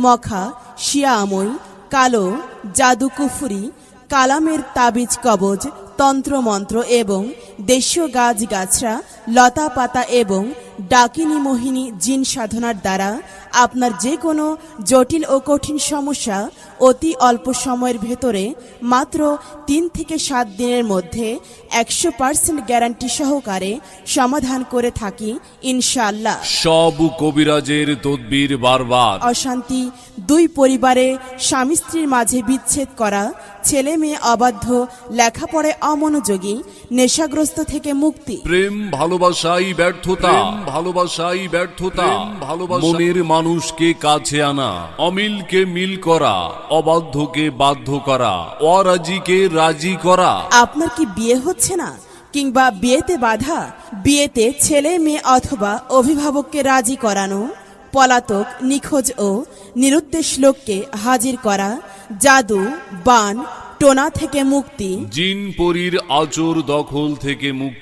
মখা, শিয়াময়, কালো, জাদু কুফরি, কালামের তাবিজ কবজ, তন্ত্রমন্ত্র এবং দেশীয় গাছগাছরা, লতা পাতা এবং ডাকিনী মোহিনী জিন সাধনার দ্বারা আপনার যে কোনো জটিল ও কঠিন সমস্যা অতি অল্প সময়ের ভেতরে মাত্র 3 থেকে 7 দিনের মধ্যে 100% গ্যারান্টি সহকারে সমাধান করে থাকি ইনশাআল্লাহ। সব কবিরাজের তদবির বারবার। অশান্তি, দুই পরিবারে স্বামী স্ত্রীর মাঝে বিচ্ছেদ করা, ছেলে মেয়ে অবাধ্য, লেখাপড়ায় অমনোযোগী, নেশাগ্রস্ত থেকে মুক্তি, প্রেম ভালোবাসাই ব্যর্থতা, ভালোবাসাই ব্যর্থতা, মনের মানুষকে কাছে আনা, অমিলকে মিল করা, অবাধ্যকে বাধ্য করা, অরাজিকে রাজি করা। আপনার কি বিয়ে হচ্ছে না কিংবা বিয়েতে বাধা? বিয়েতে ছেলে মেয়ে অথবা অভিভাবককে রাজি করানো, পলাতক, নিখোঁজ ও নিরুদ্দেশ লোককে হাজির করা, জাদু, বান, টোনা থেকে মুক্তি, জিন পরীর আচর দখল থেকে মুক্তি।